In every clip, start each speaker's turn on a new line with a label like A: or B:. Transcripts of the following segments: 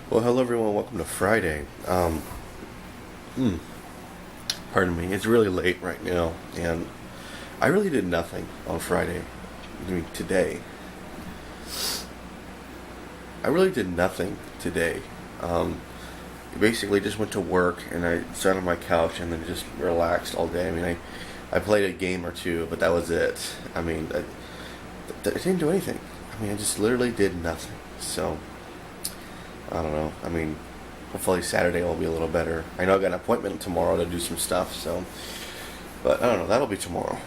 A: Well, hello everyone. Welcome to Friday. Pardon me. It's really late right now, and I really did nothing on Friday. I mean, today. I really did nothing today. Basically, just went to work and I sat on my couch and then just relaxed all day. I mean, I played a game or two, but that was it. I mean, I didn't do anything. I mean, I just literally did nothing. So. I don't know. I mean, hopefully Saturday will be a little better. I know I got an appointment tomorrow to do some stuff, so. But I don't know. That'll be tomorrow.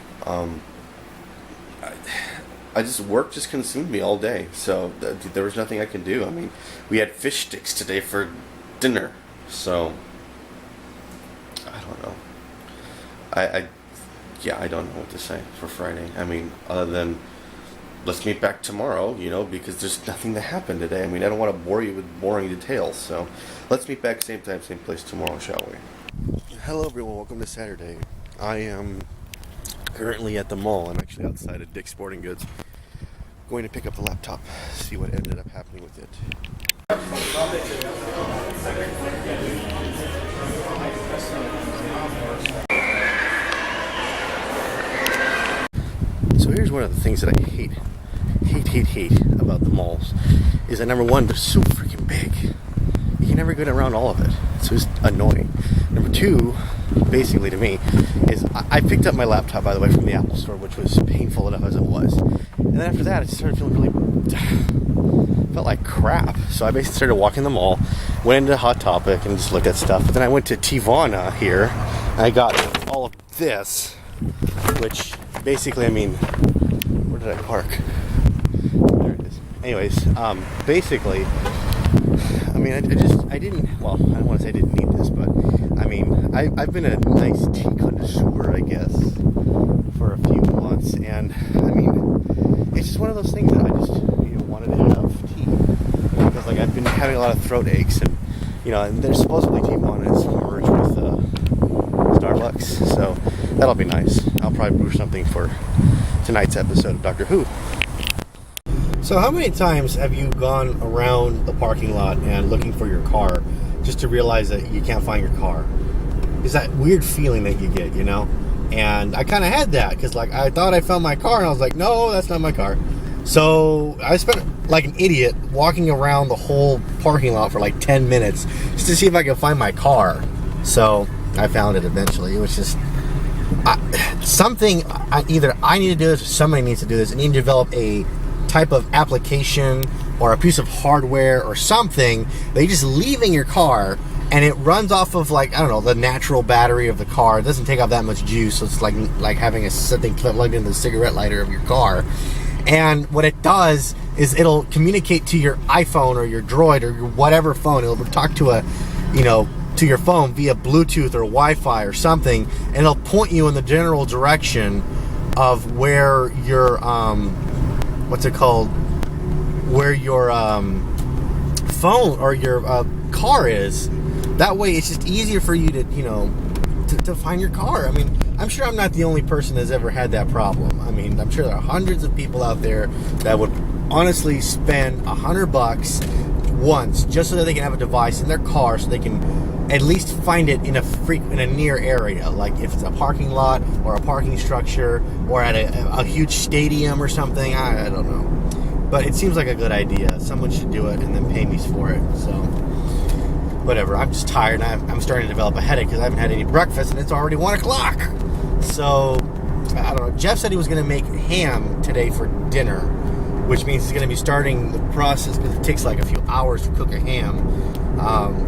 A: Work just consumed me all day, so there was nothing I can do. I mean, we had fish sticks today for dinner, so. I don't know. I don't know what to say for Friday. I mean, other than. Let's meet back tomorrow, because there's nothing that happened today. I mean, I don't want to bore you with boring details, so let's meet back same time, same place tomorrow, shall we? Hello, everyone. Welcome to Saturday. I am currently at the mall. I'm actually outside of Dick's Sporting Goods, going to pick up the laptop, see what ended up happening with it. So here's one of the things that I hate about the malls is that number one, they're so freaking big. You can never get around all of it. It's just annoying. Number two, basically to me, is I picked up my laptop, by the way, from the Apple Store, which was painful enough as it was. And then after that, I started feeling really felt like crap. So I basically started walking the mall, went into Hot Topic and just looked at stuff. But then I went to Tivana here and I got all of this, which basically, I mean, where did I park? There it is. Anyways, basically, I mean, I don't want to say I didn't need this, but I mean, I've been a nice tea connoisseur, I guess, for a few months, and I mean, it's just one of those things that I just, wanted to have tea, because like I've been having a lot of throat aches, and and there's supposedly Tivana is merged with Starbucks, so that'll be nice. I'll probably brew something for tonight's episode of Doctor Who. So how many times have you gone around the parking lot and looking for your car just to realize that you can't find your car? It's that weird feeling that you get, And I kind of had that because like I thought I found my car and I was like, no, that's not my car. So I spent like an idiot walking around the whole parking lot for like 10 minutes just to see if I could find my car. So I found it eventually. It was just something either I need to do this or somebody needs to do this. I need to develop a type of application or a piece of hardware or something that you just leave in your car and it runs off of like, I don't know, the natural battery of the car. It doesn't take off that much juice, so it's like having something plugged into the cigarette lighter of your car. And what it does is it'll communicate to your iPhone or your Droid or your whatever phone. It'll talk to to your phone via Bluetooth or Wi-Fi or something, and it'll point you in the general direction of where your where your phone or your car is. That way it's just easier for you to to find your car. I mean, I'm sure I'm not the only person that's ever had that problem. I mean, I'm sure there are hundreds of people out there that would honestly spend $100 once just so that they can have a device in their car so they can at least find it in a near area, like if it's a parking lot or a parking structure or at a huge stadium or something. I don't know, but it seems like a good idea. Someone should do it and then pay me for it. So whatever. I'm just tired and I'm starting to develop a headache because I haven't had any breakfast and it's already 1 o'clock. So I don't know. Jeff said he was going to make ham today for dinner, which means he's going to be starting the process because it takes like a few hours to cook a ham.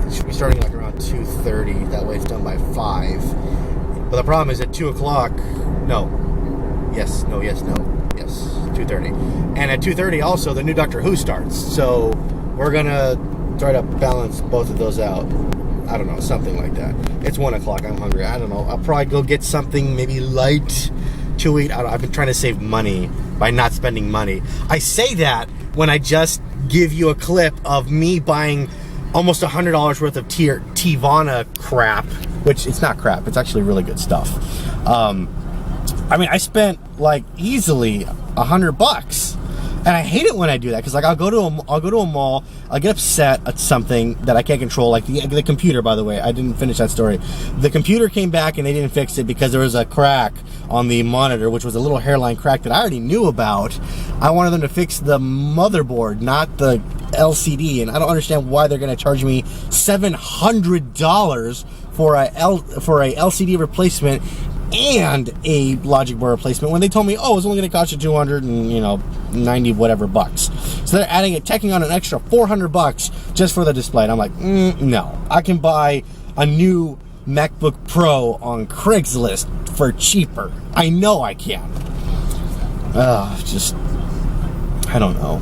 A: It should be starting like around 2:30. That way it's done by 5. But the problem is at 2 o'clock, 2:30. And at 2:30 also the new Doctor Who starts. So we're going to try to balance both of those out. I don't know, something like that. It's 1 o'clock. I'm hungry. I don't know. I'll probably go get something maybe light to eat. I've been trying to save money by not spending money. I say that when I just give you a clip of me buying almost $100 worth of Tivana crap, which it's not crap. It's actually really good stuff. I mean, I spent like easily $100 And I hate it when I do that, because like I'll go to a mall, I'll get upset at something that I can't control, like the computer. By the way, I didn't finish that story. The computer came back and they didn't fix it because there was a crack on the monitor, which was a little hairline crack that I already knew about. I wanted them to fix the motherboard, not the LCD, and I don't understand why they're going to charge me $700 for a LCD replacement and a logic board replacement when they told me, oh, it's only going to cost you 290 whatever bucks. So they're tacking on an extra 400 bucks just for the display. And I'm like, no, I can buy a new MacBook Pro on Craigslist for cheaper. I know I can. I don't know.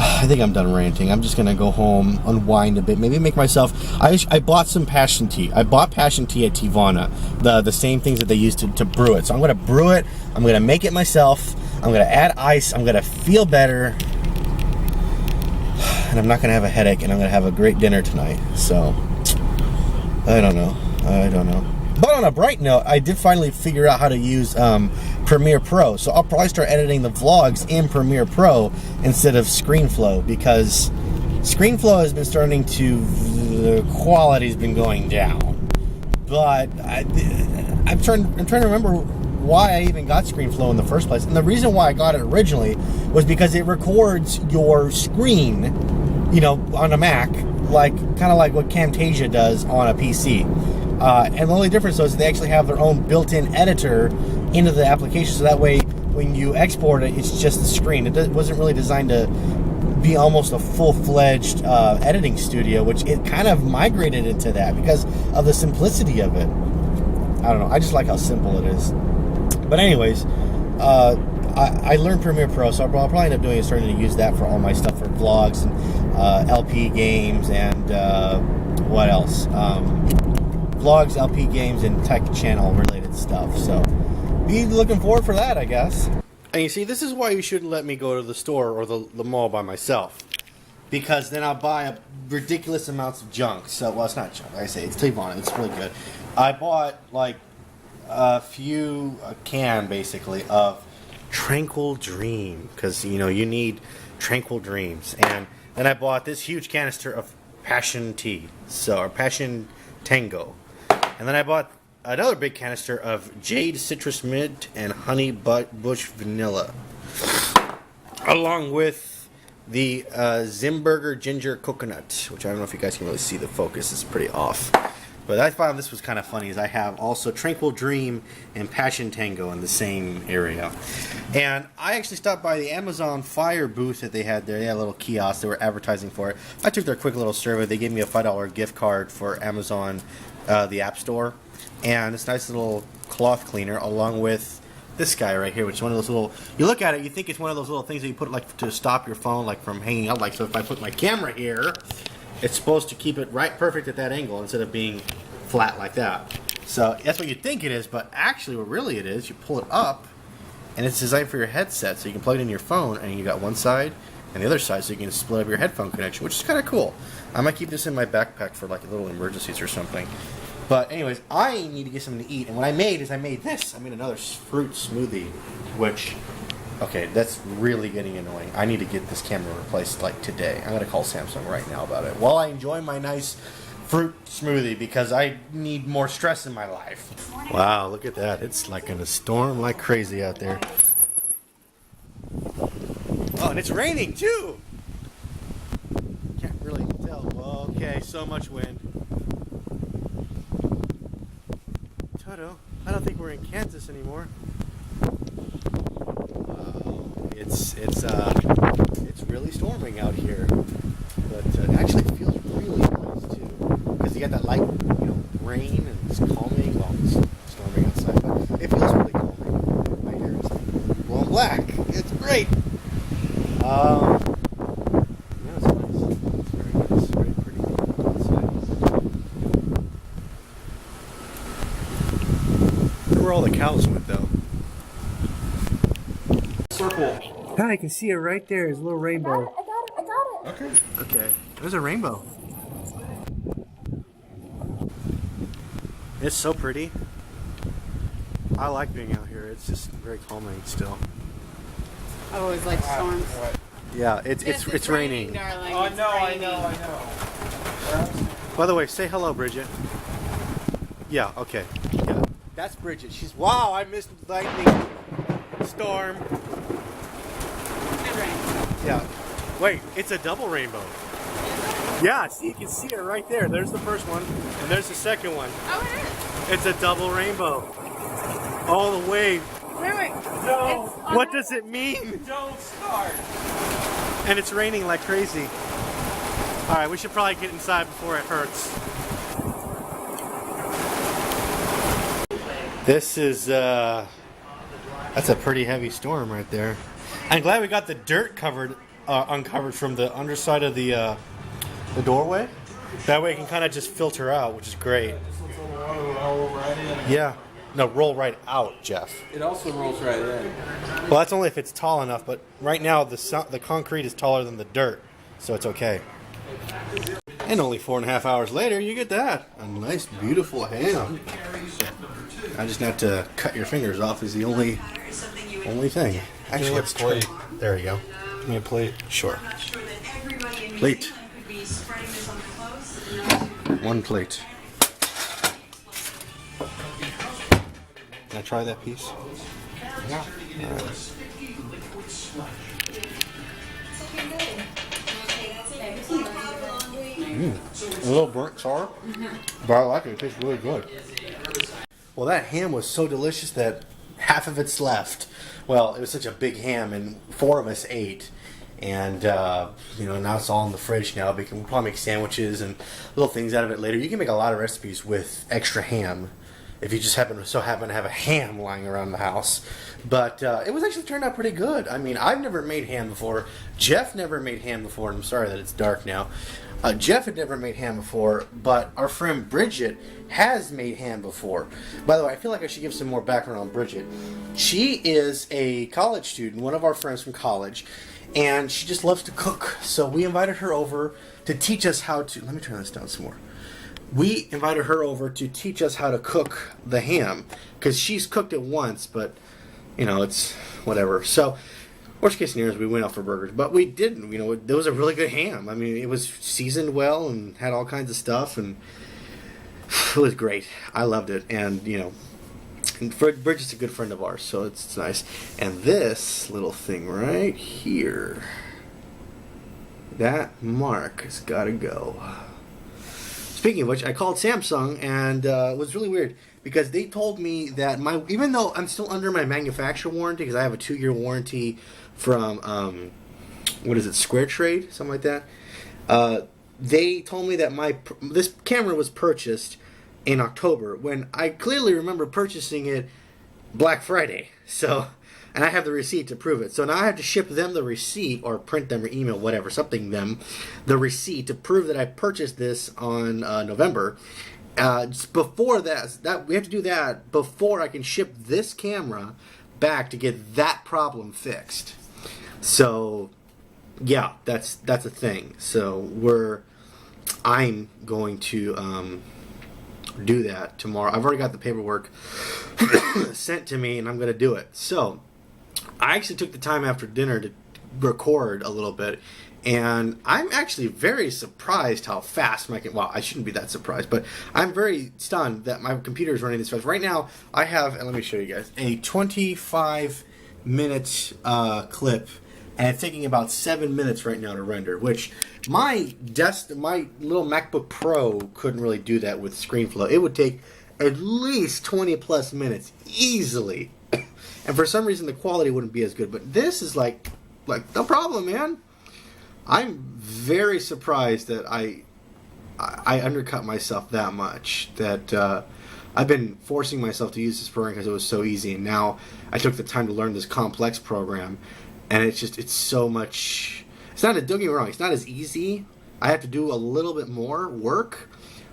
A: I think I'm done ranting. I'm just gonna go home, unwind a bit, maybe make myself. I bought some passion tea. I bought passion tea at Tivana, the same things that they use to brew it. So I'm gonna brew it. I'm gonna make it myself. I'm gonna add ice. I'm gonna feel better, and I'm not gonna have a headache. And I'm gonna have a great dinner tonight. So I don't know. But on a bright note, I did finally figure out how to use Premiere Pro. So I'll probably start editing the vlogs in Premiere Pro instead of ScreenFlow, because ScreenFlow has been starting to, the quality's been going down. But I'm trying to remember why I even got ScreenFlow in the first place. And the reason why I got it originally was because it records your screen, on a Mac, kind of like what Camtasia does on a PC. And the only difference is they actually have their own built-in editor into the application, so that way when you export it, it's just the screen. It wasn't really designed to be almost a full-fledged editing studio, which it kind of migrated into that because of the simplicity of it. I don't know. I just like how simple it is. But anyways, I learned Premiere Pro, so I'll probably end up starting to use that for all my stuff for vlogs and LP games and what else? Vlogs, LP games, and tech channel related stuff. So be looking forward for that, I guess. And you see, this is why you shouldn't let me go to the store or the mall by myself, because then I'll buy ridiculous amounts of junk. So, well, it's not junk. Like I say, it's Tivana. It's really good. I bought like a can basically of Tranquil Dream, because you need tranquil dreams. And then I bought this huge canister of Passion Tea, or Passion Tango. And then I bought another big canister of Jade Citrus Mint and Honey Bush Vanilla, along with the Zimburger Ginger Coconut, which I don't know if you guys can really see. The focus is pretty off. But I found this was kind of funny, as I have also Tranquil Dream and Passion Tango in the same area. And I actually stopped by the Amazon Fire booth that they had there. They had a little kiosk. They were advertising for it. I took their quick little survey. They gave me a $5 gift card for Amazon, the App Store, and this nice little cloth cleaner, along with this guy right here, which is one of those little, you look at it, you think it's one of those little things that you put like to stop your phone like from hanging out. Like, so if I put my camera here, it's supposed to keep it right perfect at that angle instead of being flat like that. So that's what you think it is, but actually what really it is, you pull it up and it's designed for your headset, so you can plug it in your phone and you got one side and the other side, so you can split up your headphone connection, which is kind of cool. I might keep this in my backpack for like little emergencies or something. But anyways, I need to get something to eat, and what I made this. I made another fruit smoothie, which, okay, that's really getting annoying. I need to get this camera replaced like today. I'm gonna call Samsung right now about it while I enjoy my nice fruit smoothie, because I need more stress in my life. Wow, look at that. It's like gonna storm like crazy out there. Oh, and it's raining too. Can't really tell. Well, okay, so much wind. Toto, I don't think we're in Kansas anymore. It's really storming out here, but it actually feels really nice too, because you got that light, rain, and it's calming. Well, it's storming outside, but it feels really calming. My hair is like blowing black. It's great. Yeah, it's nice. It's very nice. Very pretty outside. Where were all the cows went though? Circle. I can see it right there. There's a little rainbow.
B: I got it.
A: Okay. There's a rainbow. It's so pretty. I like being out here. It's just very calming still.
B: Oh, it's like storms.
A: Yeah, it's raining.
B: Darling.
C: Oh,
B: It's
C: no, I
B: raining.
C: know.
A: By the way, say hello, Bridget. Yeah, okay. Yeah. That's Bridget. She's, wow, I missed lightning, storm.
B: Good rain.
A: Yeah. Wait, it's a double rainbow. Yeah, see, you can see it right there. There's the first one, and there's the second one.
B: Oh, it is.
A: It's a double rainbow. All the way.
B: Wait.
C: No.
A: What does it mean?
C: Don't start.
A: And it's raining like crazy. All right, we should probably get inside before it hurts. This is, that's a pretty heavy storm right there. I'm glad we got the dirt uncovered from the underside of the doorway. That way it can kind of just filter out, which is great.
C: Roll right in.
A: Yeah. No, roll right out, Jeff.
C: It also rolls right in.
A: Well, that's only if it's tall enough, but right now the concrete is taller than the dirt, so it's okay. And only 4.5 hours later, you get that. A nice, beautiful ham. I just have to cut your fingers off is the only thing. Actually, let's try. There you go.
C: Give me a plate.
A: Sure. Plate. One plate. Can I try that piece?
C: Yeah.
A: All right. A little burnt sour, but I like it. It tastes really good. Well, that ham was so delicious that half of it's left. Well, it was such a big ham, and 4 of us ate. And, now it's all in the fridge now. We can probably make sandwiches and little things out of it later. You can make a lot of recipes with extra ham if you just happen to have a ham lying around the house. But it was actually turned out pretty good. I mean, I've never made ham before. Jeff never made ham before, and I'm sorry that it's dark now. Jeff had never made ham before, but our friend Bridget has made ham before. By the way, I feel like I should give some more background on Bridget. She is a college student, one of our friends from college, and she just loves to cook. So we invited her over to teach us how to... Let me turn this down some more. We invited her over to teach us how to cook the ham, because she's cooked it once, but, it's whatever. So... worst case scenario is we went out for burgers, but we didn't. It was a really good ham. I mean, it was seasoned well and had all kinds of stuff, and it was great. I loved it, and and Bridget's a good friend of ours, so it's nice. And this little thing right here, that mark has got to go. Speaking of which, I called Samsung, and it was really weird because they told me that even though I'm still under my manufacturer warranty, because I have a 2-year warranty from Square Trade, something like that. They told me that this camera was purchased in October when I clearly remember purchasing it Black Friday. So, and I have the receipt to prove it. So now I have to ship them the receipt or print them or email whatever, the receipt to prove that I purchased this on November. Before that we have to do that before I can ship this camera back to get that problem fixed. So, yeah, that's a thing. So I'm going to do that tomorrow. I've already got the paperwork sent to me, and I'm going to do it. So, I actually took the time after dinner to record a little bit, and I'm actually very surprised how fast well, I shouldn't be that surprised, but I'm very stunned that my computer is running this fast. Right now, I have, and let me show you guys, a 25-minute clip, and it's taking about 7 minutes right now to render, which my little MacBook Pro couldn't really do that with ScreenFlow. It would take at least 20 plus minutes easily, and for some reason the quality wouldn't be as good. But this is like no problem, man. I'm very surprised that I undercut myself that much. That I've been forcing myself to use this program because it was so easy, and now I took the time to learn this complex program, and it's so much. Don't get me wrong, it's not as easy. I have to do a little bit more work,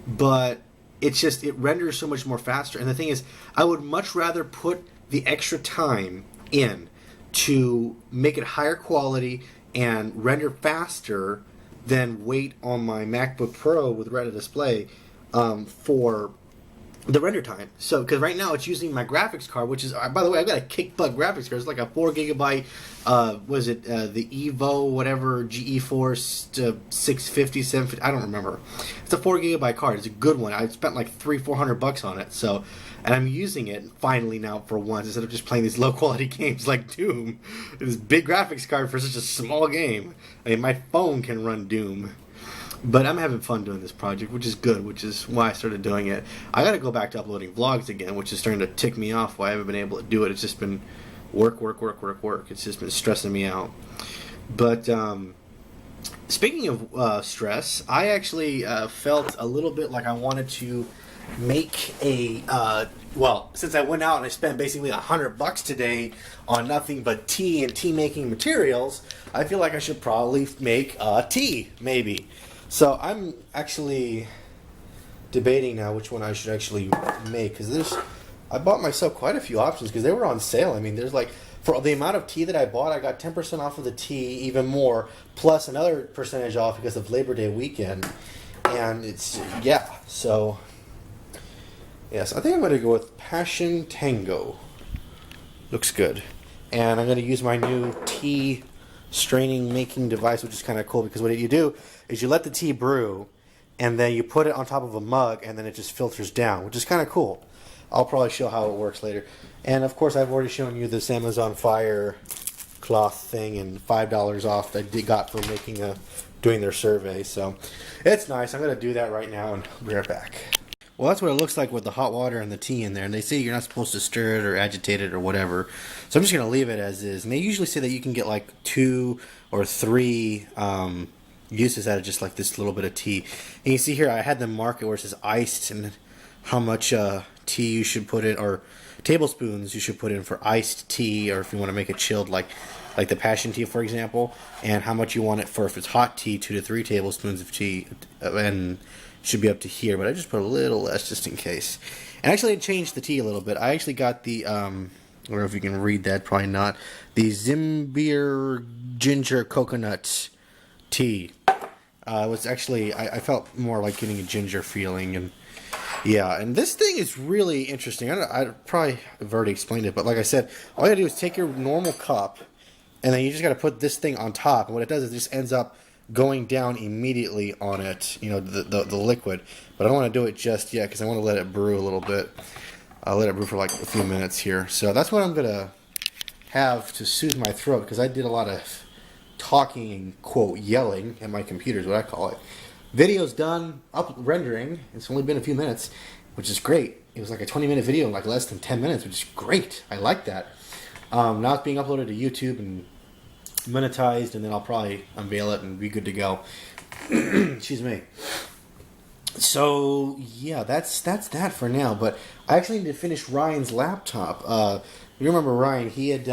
A: but it renders so much more faster. And the thing is, I would much rather put the extra time in to make it higher quality and render faster than wait on my MacBook Pro with Retina display for the render time. So, because right now it's using my graphics card, which is, by the way, I've got a kick butt graphics card. It's like a 4 GB, was it the Evo, whatever, GeForce 650, 750, I don't remember. It's a 4 GB card. It's a good one. I spent like $300-400 on it. So, and I'm using it finally now for once instead of just playing these low quality games like Doom. This big graphics card for such a small game. I mean, my phone can run Doom. But I'm having fun doing this project, which is good, which is why I started doing it. I got to go back to uploading vlogs again, which is starting to tick me off why I haven't been able to do it. It's just been work. It's just been stressing me out. But speaking of stress, I actually felt a little bit like I wanted to make a well, since I went out and I spent basically $100 today on nothing but tea and tea making materials, I feel like I should probably make tea, maybe. So I'm actually debating now which one I should actually make, because I bought myself quite a few options because they were on sale. I mean, there's like, for the amount of tea that I bought, I got 10% off of the tea, even more, plus another percentage off because of Labor Day weekend. And it's, yeah, so yes, I think I'm going to go with Passion Tango. Looks good. And I'm going to use my new tea straining making device, which is kind of cool because what you do is you let the tea brew and then you put it on top of a mug and then it just filters down, which is kind of cool. I'll probably show how it works later. And of course I've already shown you this Amazon Fire cloth thing and $5 off that I got for doing their survey. So it's nice. I'm going to do that right now and be right back. Well, that's what it looks like with the hot water and the tea in there. And they say you're not supposed to stir it or agitate it or whatever. So I'm just going to leave it as is. And they usually say that you can get like 2 or 3 uses out of just like this little bit of tea. And you see here, I had them mark it where it says iced and how much tea you should put in, or tablespoons you should put in for iced tea, or if you want to make it chilled, like the passion tea, for example, and how much you want it for if it's hot tea, 2 to 3 tablespoons of tea, and should be up to here, but I just put a little less just in case. And actually I changed the tea a little bit. I actually got the, I don't know if you can read that, probably not, the Zimbir Ginger Coconut Tea. It was actually, I felt more like getting a ginger feeling, and yeah, and this thing is really interesting. I probably have already explained it, but like I said, all you gotta do is take your normal cup, and then you just gotta put this thing on top, and what it does is it just ends up going down immediately on it, you know, the liquid. But I don't want to do it just yet because I want to let it brew a little bit. I'll let it brew for like a few minutes here. So that's what I'm going to have to soothe my throat, because I did a lot of talking and, quote, yelling at my computer is what I call it. Video's done, up rendering. It's only been a few minutes, which is great. It was like a 20-minute video in like less than 10 minutes, which is great. I like that. Now it's being uploaded to YouTube and monetized, and then I'll probably unveil it and be good to go. Excuse me. So yeah, that's that for now. But I actually need to finish Ryan's laptop. You remember Ryan? He had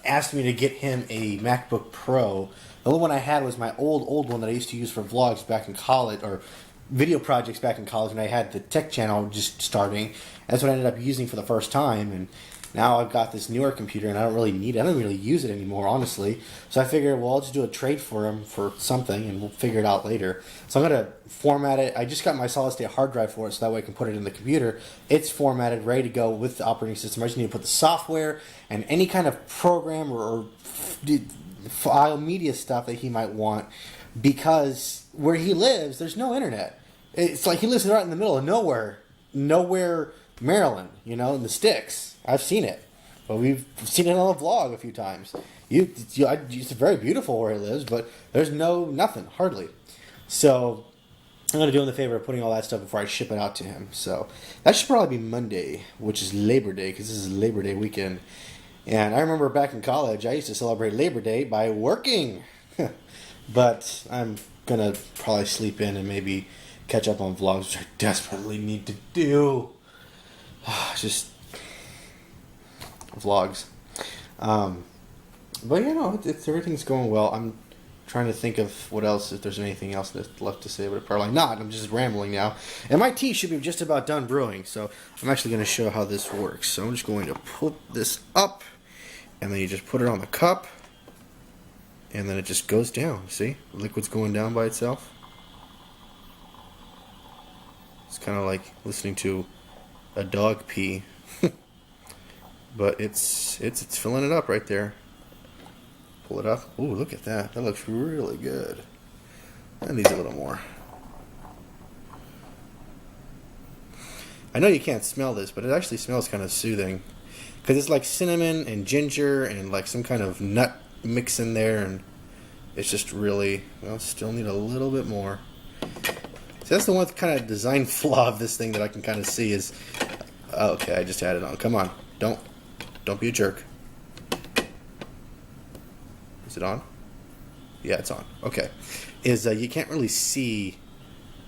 A: asked me to get him a MacBook Pro. The only one I had was my old one that I used to use for vlogs back in college, or video projects back in college, and I had the tech channel just starting. That's what I ended up using for the first time, and now I've got this newer computer, and I don't really need it. I don't really use it anymore, honestly. So I figured, well, I'll just do a trade for him for something, and we'll figure it out later. So I'm going to format it. I just got my solid-state hard drive for it, so that way I can put it in the computer. It's formatted, ready to go with the operating system. I just need to put the software and any kind of program or file media stuff that he might want, because where he lives, there's no internet. It's like he lives right in the middle of nowhere, Maryland, you know, in the sticks. I've seen it, but we've seen it on a vlog a few times. It's very beautiful where he lives, but there's nothing, hardly. So I'm going to do him the favor of putting all that stuff before I ship it out to him. So that should probably be Monday, which is Labor Day, because this is Labor Day weekend. And I remember back in college, I used to celebrate Labor Day by working. But I'm going to probably sleep in and maybe catch up on vlogs, which I desperately need to do. Just vlogs. But you know, everything's going well. I'm trying to think of what else, if there's anything else that's left to say, but probably not. I'm just rambling now. And my tea should be just about done brewing, so I'm actually going to show how this works. So I'm just going to put this up, and then you just put it on the cup, and then it just goes down. See? The liquid's going down by itself. It's kind of like listening to a dog pee. But it's filling it up right there. Pull it up. Ooh, look at that. That looks really good. That needs a little more. I know you can't smell this, but it actually smells kind of soothing. Because it's like cinnamon and ginger and like some kind of nut mix in there. And it's just really, well, still need a little bit more. So that's the one kind of design flaw of this thing that I can kind of see is... Okay, I just had it on. Come on. Don't be a jerk. Is it on? Yeah, it's on. Okay. Is you can't really see,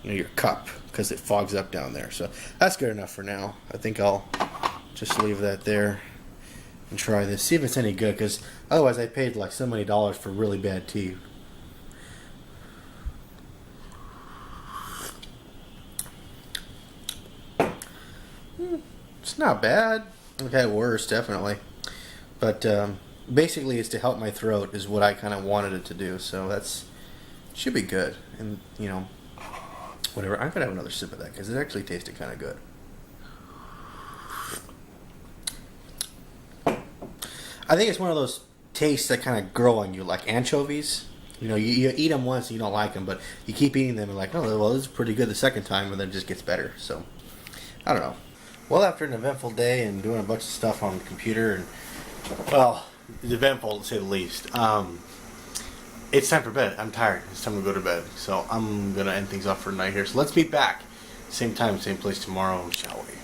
A: your cup because it fogs up down there. So that's good enough for now. I think I'll just leave that there and try this. See if it's any good, because otherwise I paid like so many dollars for really bad tea. It's not bad. I've had worse, definitely. But basically it's to help my throat is what I kind of wanted it to do. So that's should be good. And, whatever. I'm going to have another sip of that because it actually tasted kind of good. I think it's one of those tastes that kind of grow on you, like anchovies. You eat them once and you don't like them, but you keep eating them and like, oh, well, this is pretty good the second time, and then it just gets better. So, I don't know. Well, after an eventful day and doing a bunch of stuff on the computer, and, well, it's eventful to say the least, it's time for bed. I'm tired. It's time to go to bed. So I'm going to end things off for tonight here. So let's meet back. Same time, same place tomorrow, shall we?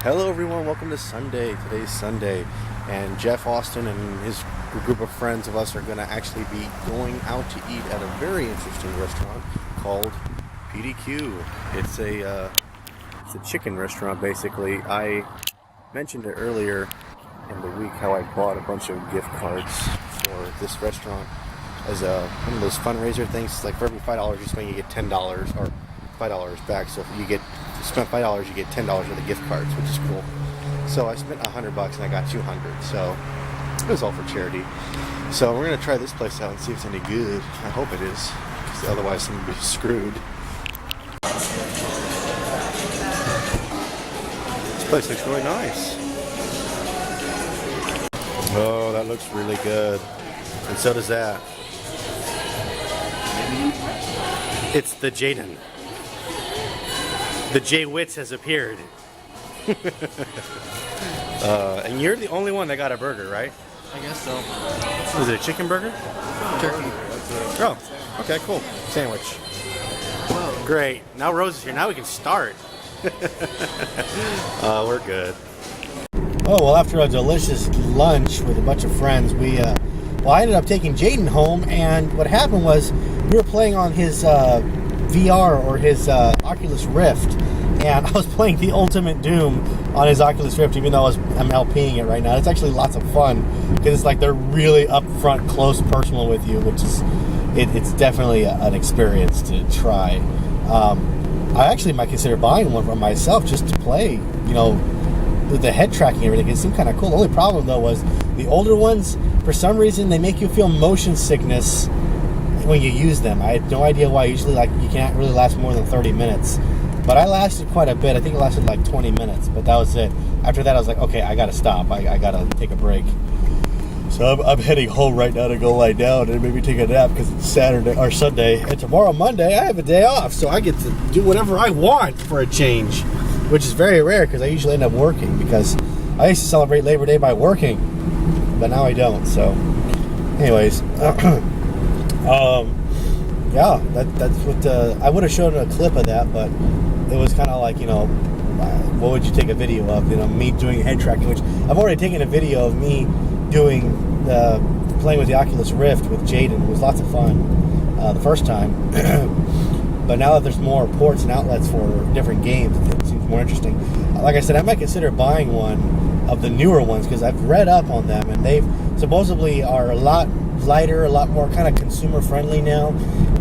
A: Hello, everyone. Welcome to Sunday. Today's Sunday. And Jeff Austin and his group of friends of us are going to actually be going out to eat at a very interesting restaurant called PDQ. It's a chicken restaurant, basically. I mentioned it earlier in the week how I bought a bunch of gift cards for this restaurant as one of those fundraiser things. It's like for every $5 you spend, you get $10 or $5 back. So if you spend $5, you get $10 worth of gift cards, which is cool. So I spent $100 and I got $200. So it was all for charity. So we're gonna try this place out and see if it's any good. I hope it is, because otherwise I'm gonna be screwed. This place looks really nice. Oh, that looks really good. And so does that. It's the Jaden. The Jay Witz has appeared. And you're the only one that got a burger, right?
C: I guess so.
A: Was it a chicken burger?
C: Turkey.
A: Oh, okay, cool. Sandwich.
C: Whoa.
A: Great. Now Rose is here. Now we can start. We're good. Oh, well, after a delicious lunch with a bunch of friends, I ended up taking Jaden home, and what happened was we were playing on his VR or his Oculus Rift, and I was playing the Ultimate Doom on his Oculus Rift, even though I'm LPing it right now. It's actually lots of fun because it's like they're really up front, close, personal with you, which is it's definitely an experience to try. I actually might consider buying one for myself just to play, with the head tracking and everything. It seemed kind of cool. The only problem though was the older ones, for some reason, they make you feel motion sickness when you use them. I had no idea why. Usually, you can't really last more than 30 minutes. But I lasted quite a bit. I think it lasted like 20 minutes, but that was it. After that, I was like, okay, I gotta stop. I gotta take a break. So I'm heading home right now to go lie down and maybe take a nap because it's Saturday or Sunday. And tomorrow, Monday, I have a day off. So I get to do whatever I want for a change, which is very rare because I usually end up working, because I used to celebrate Labor Day by working, but now I don't. So anyways, yeah, that's what I would have shown a clip of that, but it was kind of like, what would you take a video of? Me doing head tracking, which I've already taken a video of me doing playing with the Oculus Rift with Jaden. It was lots of fun the first time. But now that there's more ports and outlets for different games, it seems more interesting. Like I said, I might consider buying one of the newer ones because I've read up on them, and they've supposedly are a lot lighter, a lot more kind of consumer friendly now.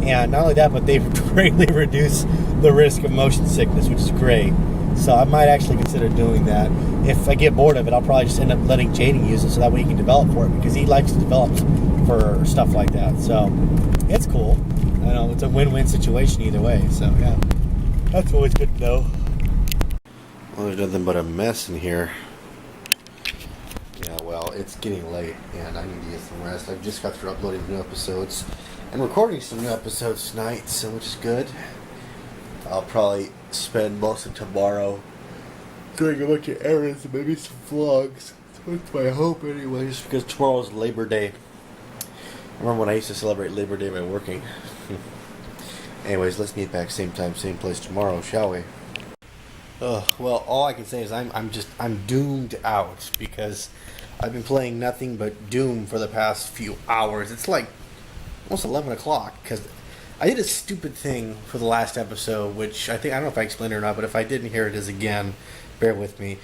A: And not only that, but they've greatly reduced the risk of motion sickness, which is great. So I might actually consider doing that. If I get bored of it, I'll probably just end up letting Jaden use it so that way he can develop for it, because he likes to develop for stuff like that. So it's cool. I know it's a win-win situation either way. So yeah, that's always good to know. Well, there's nothing but a mess in here. Yeah, well, it's getting late, and I need to get some rest. I've just got through uploading new episodes and recording some new episodes tonight, so which is good. I'll probably spend most of tomorrow doing a bunch of errands and maybe some vlogs. That's my hope, anyways, because tomorrow's Labor Day. I remember when I used to celebrate Labor Day by working. Anyways, let's meet back same time, same place tomorrow, shall we? Well, all I can say is I'm doomed out because I've been playing nothing but Doom for the past few hours. It's like almost 11 o'clock because I did a stupid thing for the last episode, which I don't know if I explained it or not, but if I didn't, here it is again. Bear with me.